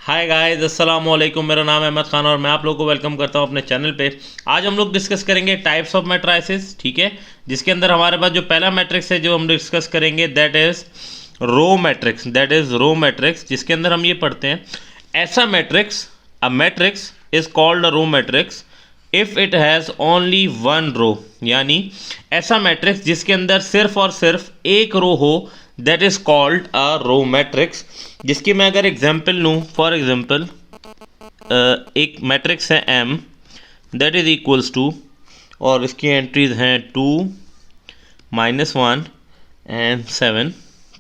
Hi guys, अस्सलाम वालेकुम। मेरा नाम है अहमद खान और मैं आप लोगों को वेलकम करता हूं अपने चैनल पे। आज हम लोग डिस्कस करेंगे टाइप्स ऑफ मैट्रिसेस, ठीक है, जिसके अंदर हमारे पास जो पहला मैट्रिक्स है जो हम डिस्कस करेंगे that is row matrix. Row matrix जिसके अंदर हम ये पढ़ते हैं ऐसा matrix, a matrix is called a row matrix if it has only one row, यानी ऐसा मैट्रिक्स जिसके अंदर सिर्फ और सिर्फ एक रो हो, that is called a row matrix. जिसकी मैं अगर एग्जांपल लूँ, फॉर एग्जांपल एक मैट्रिक्स है M that is equals to, और इसकी एंट्रीज हैं 2, -1 एंड 7,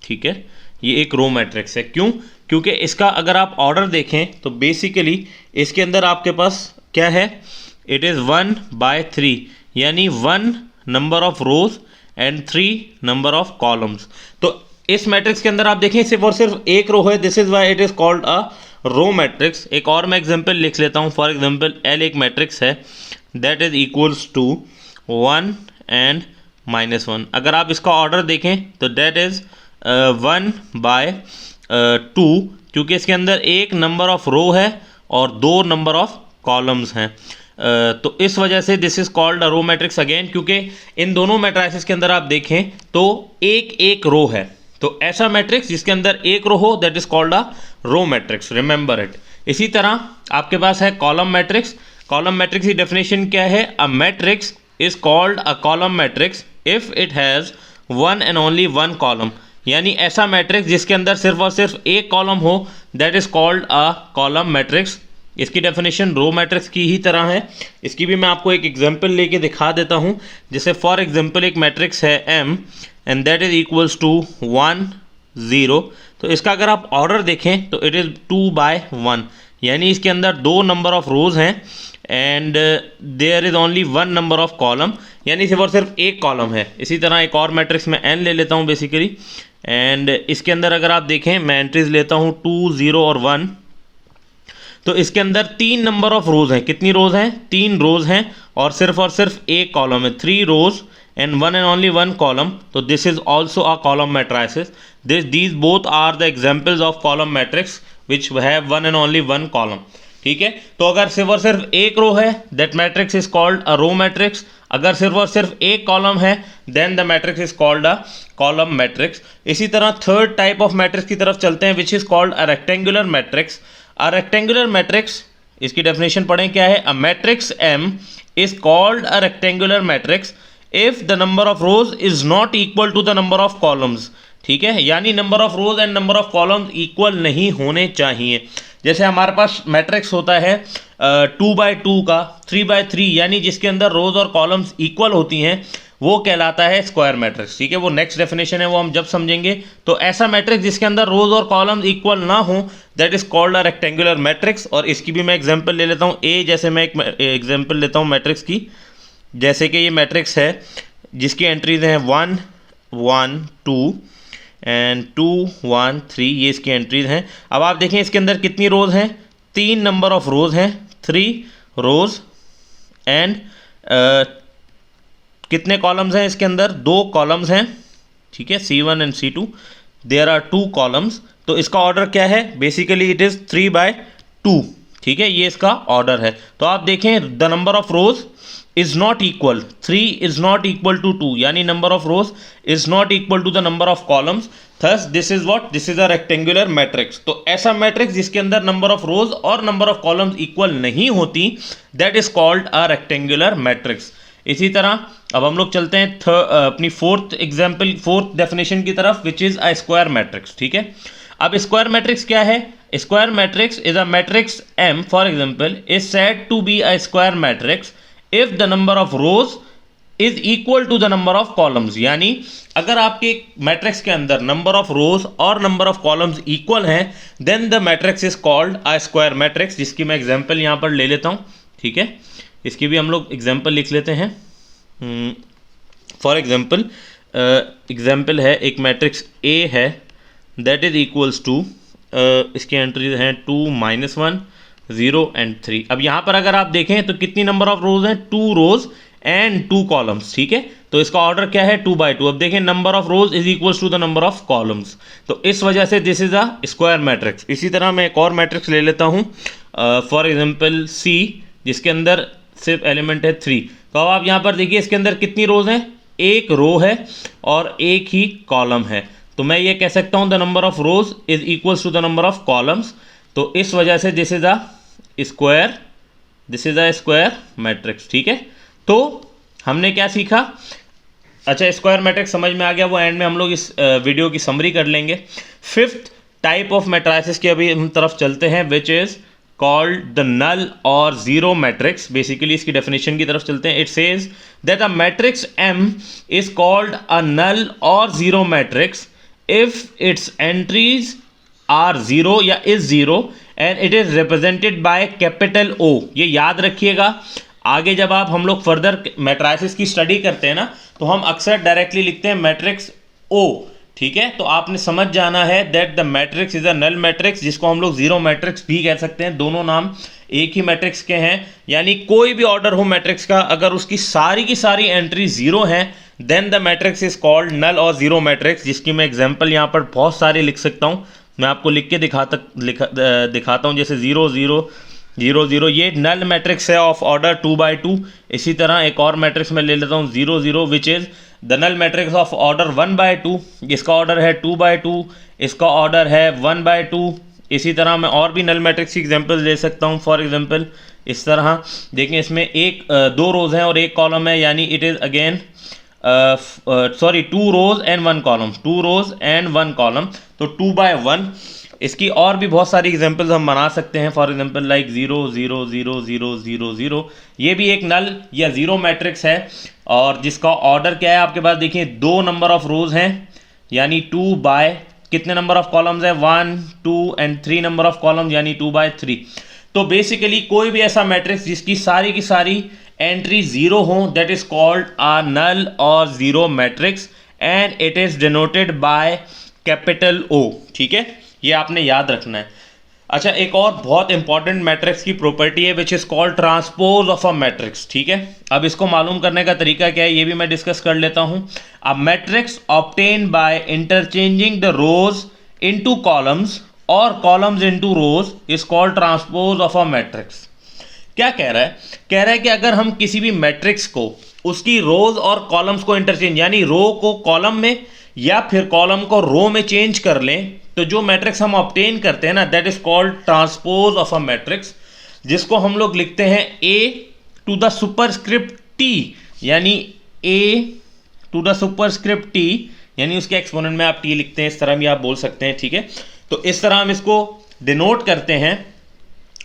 ठीक है। ये एक रो मैट्रिक्स है। क्यों? क्योंकि इसका अगर आप ऑर्डर देखें तो बेसिकली इसके अंदर आपके पास क्या है, इट इज़ 1/3, यानी 1 number of rose and 3 number of columns. तो इस मैट्रिक्स के अंदर आप देखें सिर्फ और सिर्फ एक रो है, this is why it is called a row matrix. एक और मैं एग्जांपल लिख लेता हूँ। फॉर एग्जांपल L एक मैट्रिक्स है that is equals to 1 and -1। अगर आप इसका ऑर्डर देखें तो दैट इज़ 1/2, क्योंकि इसके अंदर एक नंबर ऑफ रो है और 2 नंबर ऑफ कॉलम्स हैं। तो इस वजह से this is called a row matrix again, क्योंकि इन दोनों मैट्रिसेस के अंदर आप देखें तो एक एक रो है। तो ऐसा मैट्रिक्स जिसके अंदर एक रो हो that is called a row matrix, remember it. इसी तरह आपके पास है कॉलम मैट्रिक्स। कॉलम मैट्रिक्स की डेफिनेशन क्या है? A matrix is called a column matrix if it has one and only one column, यानी ऐसा मैट्रिक्स जिसके अंदर सिर्फ और सिर्फ एक कॉलम हो that is called a column matrix. इसकी डेफिनेशन रो मैट्रिक्स की ही तरह है। इसकी भी मैं आपको एक एग्जांपल लेके दिखा देता हूँ। जैसे फॉर एग्जांपल एक मैट्रिक्स है M and that is equals to 1 0। तो इसका अगर आप ऑर्डर देखें तो इट इज़ 2/1, यानी इसके अंदर 2 नंबर ऑफ रोज हैं and there is only 1 number of column, यानी सिर्फ और सिर्फ एक कॉलम है। इसी तरह एक और मैट्रिक्स में N ले लेता हूँ बेसिकली, एंड इसके अंदर अगर आप देखें मैं एंट्रीज लेता हूँ 2 0 और 1। तो इसके अंदर 3 नंबर ऑफ रोज हैं। कितनी रोज हैं? 3 रोज हैं और सिर्फ एक कॉलम है, 3 रोज and one and only one column. So this is also a column matrices. These both are the examples of column matrix which have one and only one column. ठीक है, तो अगर सिर्फ और सिर्फ एक रो है that matrix is called a row matrix. अगर सिर्फ और सिर्फ एक कॉलम है then the matrix is called a column matrix. इसी तरह थर्ड टाइप ऑफ मैट्रिक्स की तरफ चलते हैं which is called a rectangular matrix. A rectangular matrix, इसकी डेफिनेशन पढ़ें क्या है? A matrix M is called a rectangular matrix if the number of rows is not equal to the number of columns. ठीक है, यानी number of rose and number of columns equal नहीं होने चाहिए। जैसे हमारे पास मैट्रिक्स होता है 2/2 का, 3/3, यानी जिसके अंदर रोज और कॉलम्स इक्वल होती हैं वो कहलाता है स्क्वायर मैट्रिक्स। ठीक है, वो नेक्स्ट डेफिनेशन है, वो हम जब समझेंगे। तो ऐसा मैट्रिक्स जिसके अंदर रोज और कॉलम्स इक्वल ना हो that is called a rectangular matrix. और इसकी भी मैं एग्जांपल ले लेता हूँ। जैसे मैं एक एग्जांपल लेता हूँ मैट्रिक्स की, जैसे कि ये मैट्रिक्स है जिसकी एंट्रीज हैं 1 1 2 एंड 2 1 3, ये इसकी एंट्रीज हैं। अब आप देखें इसके अंदर कितनी रोज हैं? 3 नंबर ऑफ रोज हैं, 3 रोज एंड कितने कॉलम्स हैं इसके अंदर? 2 कॉलम्स हैं, ठीक है, C1 and C2, there are 2 columns. तो इसका ऑर्डर क्या है? बेसिकली इट इज़ 3/2, ठीक है, ये इसका ऑर्डर है। तो आप देखें the number of rose is not equal, 3 is not equal to 2, यानी number of rows is not equal to the number of columns. Thus this is what? This is a rectangular matrix. तो ऐसा matrix जिसके अंदर number of rows और number of columns equal नहीं होती that is called a rectangular matrix. इसी तरह अब हम लोग चलते हैं अपनी फोर्थ डेफिनेशन की तरफ which is a square matrix. ठीक है, अब स्क्वायर मैट्रिक्स क्या है? Square matrix is a matrix M for example is said to be a square matrix if the number of rows is equal to the number of columns. यानी अगर आपके matrix के अंदर नंबर ऑफ रोज और number of columns equal हैं then the matrix is called a square matrix, जिसकी मैं example यहाँ पर ले लेता हूँ। ठीक है, इसकी भी हम लोग एग्जांपल लिख लेते हैं। फॉर एग्जांपल है एक मैट्रिक्स A है दैट इज इक्वल्स टू, इसकी एंट्रीज हैं 2 -1 0 एंड 3। अब यहाँ पर अगर आप देखें तो कितनी नंबर ऑफ रोज हैं? 2 रोज एंड 2 कॉलम्स, ठीक है। तो इसका ऑर्डर क्या है 2 by 2। अब देखें number of rows is equals to the number of columns, तो इस वजह से this is a square matrix. इसी तरह मैं एक और मैट्रिक्स ले लेता हूँ, फॉर एग्जाम्पल सी, जिसके अंदर सिर्फ एलिमेंट है 3। तो अब आप यहाँ पर देखिए इसके अंदर कितनी रोज हैं, एक रो है और एक ही कॉलम है। तो मैं ये कह सकता हूँ the number of rows is equals to the number of columns. तो इस वजह से this is a square matrix, ठीक है। तो हमने क्या सीखा, अच्छा स्क्वायर मैट्रिक्स समझ में आ गया, वो एंड में हम लोग इस वीडियो की समरी कर लेंगे। फिफ्थ टाइप ऑफ मैट्राइसिस की अभी हम तरफ चलते हैं, which is called the null और जीरो मैट्रिक्स। बेसिकली इसकी डेफिनेशन की तरफ चलते हैं। It says that a matrix M is called a null और zero matrix if its entries are zero या is zero and it is represented by capital O. ये याद रखिएगा, आगे जब आप हम लोग फर्दर मैट्राइसिस की स्टडी करते हैं ना, तो हम अक्सर डायरेक्टली लिखते हैं मैट्रिक्स ओ, ठीक है। तो आपने समझ जाना है that the matrix is a null matrix, जिसको हम लोग जीरो मैट्रिक्स भी कह सकते हैं। दोनों नाम एक ही मैट्रिक्स के हैं, यानी कोई भी ऑर्डर हो मैट्रिक्स का, अगर उसकी सारी की सारी एंट्री जीरो हैं, then the matrix is called null और जीरो मैट्रिक्स, जिसकी मैं एग्जांपल यहाँ पर बहुत सारे लिख सकता हूँ। मैं आपको लिख के दिखाता हूँ, जैसे 0 0 0 0, ये नल मैट्रिक्स है ऑफ ऑर्डर 2 by 2। इसी तरह एक और मैट्रिक्स मैं ले लेता हूँ 0 0, which is the null matrix of order 1 by 2। इसका ऑर्डर है 2 by 2, इसका ऑर्डर है 1 by 2। इसी तरह मैं और भी नल मैट्रिक्स की एग्जांपल ले सकता हूँ, फॉर एग्जांपल इस तरह देखिए, इसमें दो रोज हैं और एक कॉलम है, यानी it is again sorry 2 rows and 1 column, 2 rows and 1 column, तो 2 by 1। इसकी और भी बहुत सारी एग्जांपल्स हम बना सकते हैं, फॉर एग्जांपल लाइक 0 0 0 0 0 0। ये भी एक नल या जीरो मैट्रिक्स है, और जिसका ऑर्डर क्या है आपके पास देखिए, 2 नंबर ऑफ रोज हैं, यानी 2 by कितने नंबर ऑफ कॉलम्स है, 1 2 and 3 नंबर ऑफ कॉलम्स, यानी 2 by 3। तो बेसिकली कोई भी ऐसा मैट्रिक्स जिसकी सारी की सारी एंट्री जीरो हो, that is called a null और zero matrix and it is denoted by capital O, ठीक है। ये आपने याद रखना है। अच्छा, एक और बहुत इंपॉर्टेंट मैट्रिक्स की प्रॉपर्टी है विच is called transpose of a matrix, ठीक है। अब इसको मालूम करने का तरीका क्या है, ये भी मैं डिस्कस कर लेता हूं। A matrix obtain by interchanging the rows into columns और columns into rows is called transpose of a matrix. क्या कह रहा है, कह रहा है कि अगर हम किसी भी मैट्रिक्स को उसकी रोज और कॉलम्स को इंटरचेंज, यानी रो को कॉलम में या फिर कॉलम को रो में चेंज कर लें, तो जो मैट्रिक्स हम ऑब्टेन करते हैं ना, that is called transpose of a matrix, जिसको हम लोग लिखते हैं a to the superscript t, यानी a to the superscript t, यानी उसके एक्सपोनेंट में आप t लिखते हैं, इस तरह भी आप बोल सकते हैं, ठीक है। तो इस तरह हम इसको डिनोट करते हैं।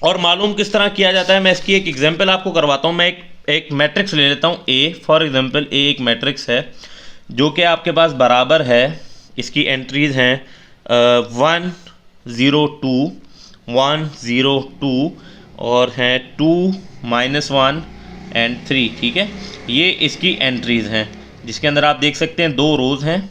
और मालूम किस तरह किया जाता है, मैं इसकी एक एग्जांपल आपको करवाता हूँ। मैं एक मैट्रिक्स ले लेता हूँ A, फॉर एग्जांपल A एक मैट्रिक्स है जो कि आपके पास बराबर है, इसकी एंट्रीज हैं 1 0 2 1 0 2 और हैं 2 -1 एंड 3, ठीक है। ये इसकी एंट्रीज हैं, जिसके अंदर आप देख सकते हैं 2 रोज़ हैं,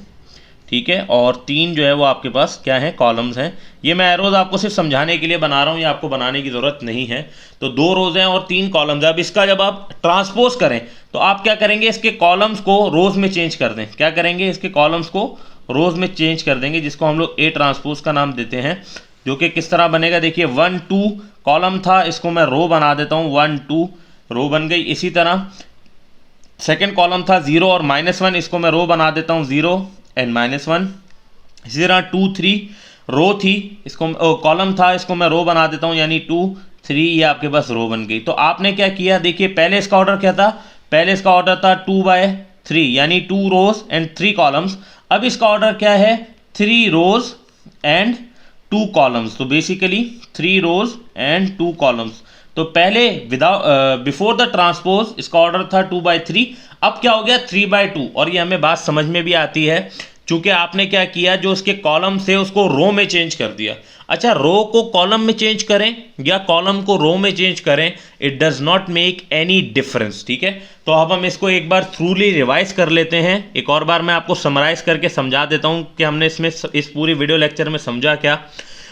ठीक है, और 3 जो है वो आपके पास क्या है, कॉलम्स हैं। ये मैं एरोज आपको सिर्फ समझाने के लिए बना रहा हूँ, ये आपको बनाने की ज़रूरत नहीं है। तो 2 रोज़ हैं और 3 कॉलम्स हैं। अब इसका जब आप ट्रांसपोज करें तो आप क्या करेंगे, इसके कॉलम्स को रोज़ में चेंज कर दें। क्या करेंगे, इसके कॉलम्स को रोज़ में चेंज कर देंगे, जिसको हम लोग ए ट्रांसपोज का नाम देते हैं। जो कि किस तरह बनेगा, देखिए 1 2 कॉलम था, इसको मैं रो बना देता हूँ, 1 2 रो बन गई। इसी तरह सेकेंड कॉलम था 0 और -1, इसको मैं रो बना देता हूँ, 0 एंड -1। इसी तरह 2 3 रो थी, इसको कॉलम था, इसको मैं रो बना देता हूँ, यानी 2 3, ये आपके पास रो बन गई। तो आपने क्या किया, देखिए पहले इसका ऑर्डर क्या था, पहले इसका ऑर्डर था 2 by 3, यानी 2 रोज एंड 3 कॉलम्स। अब इसका ऑर्डर क्या है, 3 रोज एंड 2 कॉलम्स। तो बेसिकली 3 रोज एंड 2 कॉलम्स। तो पहले बिफोर द ट्रांसपोज इसका ऑर्डर था 2 by 3, अब क्या हो गया 3 by 2। और ये हमें बात समझ में भी आती है, चूंकि आपने क्या किया, जो उसके कॉलम से उसको रो में चेंज कर दिया। अच्छा, रो को कॉलम में चेंज करें या कॉलम को रो में चेंज करें, it does not make any difference, ठीक है। तो अब हम इसको एक बार थ्रूली रिवाइज कर लेते हैं। एक और बार मैं आपको समराइज करके समझा देता हूं कि हमने इसमें इस पूरी वीडियो लेक्चर में समझा क्या।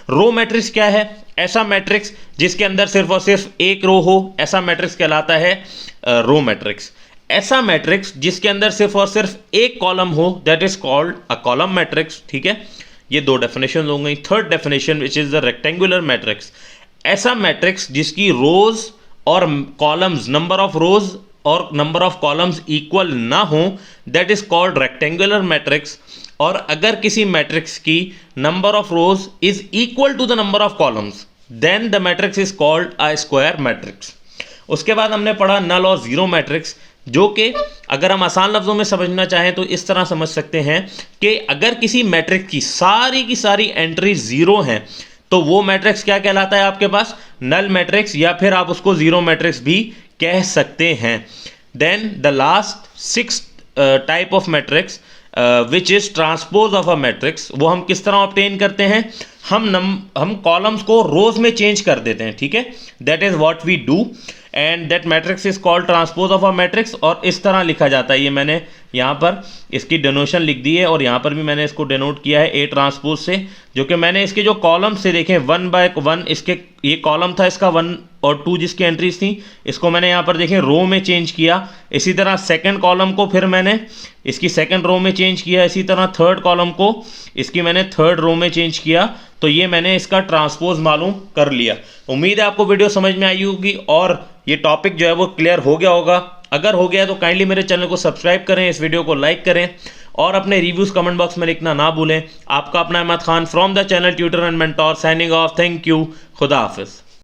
रो मैट्रिक्स क्या है, ऐसा मैट्रिक्स जिसके अंदर सिर्फ और सिर्फ एक रो हो, ऐसा मैट्रिक्स कहलाता है रो मैट्रिक्स। ऐसा मैट्रिक्स जिसके अंदर सिर्फ और सिर्फ एक कॉलम हो, that is called a column matrix. ठीक है, ये दो डेफिनेशन हो गई। Third definition which is the rectangular matrix, ऐसा मैट्रिक्स जिसकी रोज और कॉलम्स, नंबर ऑफ रोज और नंबर ऑफ कॉलम्स इक्वल ना हो, that is called rectangular matrix. और अगर किसी मैट्रिक्स की number of rows is equal to the number of columns, then the matrix is called a square matrix. उसके बाद हमने पढ़ा नल और जीरो मैट्रिक्स, जो कि अगर हम आसान लफ्जों में समझना चाहें तो इस तरह समझ सकते हैं कि अगर किसी मैट्रिक्स की सारी एंट्री जीरो हैं तो वो मैट्रिक्स क्या कहलाता है आपके पास, नल मैट्रिक्स, या फिर आप उसको जीरो मैट्रिक्स भी कह सकते हैं। Then the last six type of matrix which is transpose of a matrix, वो हम किस तरह ऑब्टेन करते हैं, हम कॉलम्स को रोज में चेंज कर देते हैं। ठीक है, that is what we do and that matrix is called transpose of a matrix. और इस तरह लिखा जाता है, ये मैंने यहाँ पर इसकी डेनोशन लिख दी है और यहाँ पर भी मैंने इसको डेनोट किया है ए ट्रांसपोज से, जो कि मैंने इसके जो कॉलम से देखें 1 बाय 1, इसके ये कॉलम था इसका 1 और 2 जिसकी एंट्रीज थी, इसको मैंने यहाँ पर देखें रो में चेंज किया। इसी तरह सेकंड कॉलम को फिर मैंने इसकी सेकंड रो में चेंज किया, इसी तरह थर्ड कॉलम को इसकी मैंने थर्ड रो में चेंज किया। तो ये मैंने इसका ट्रांसपोज मालूम कर लिया। उम्मीद है आपको वीडियो समझ में आई होगी और ये टॉपिक जो है वो क्लियर हो गया होगा। अगर हो गया तो काइंडली मेरे चैनल को सब्सक्राइब करें, इस वीडियो को लाइक करें और अपने रिव्यूज़ कमेंट बॉक्स में लिखना ना भूलें। आपका अपना Ahmad Khan from the channel tutor and mentor signing off. Thank you, खुदा हाफिज़।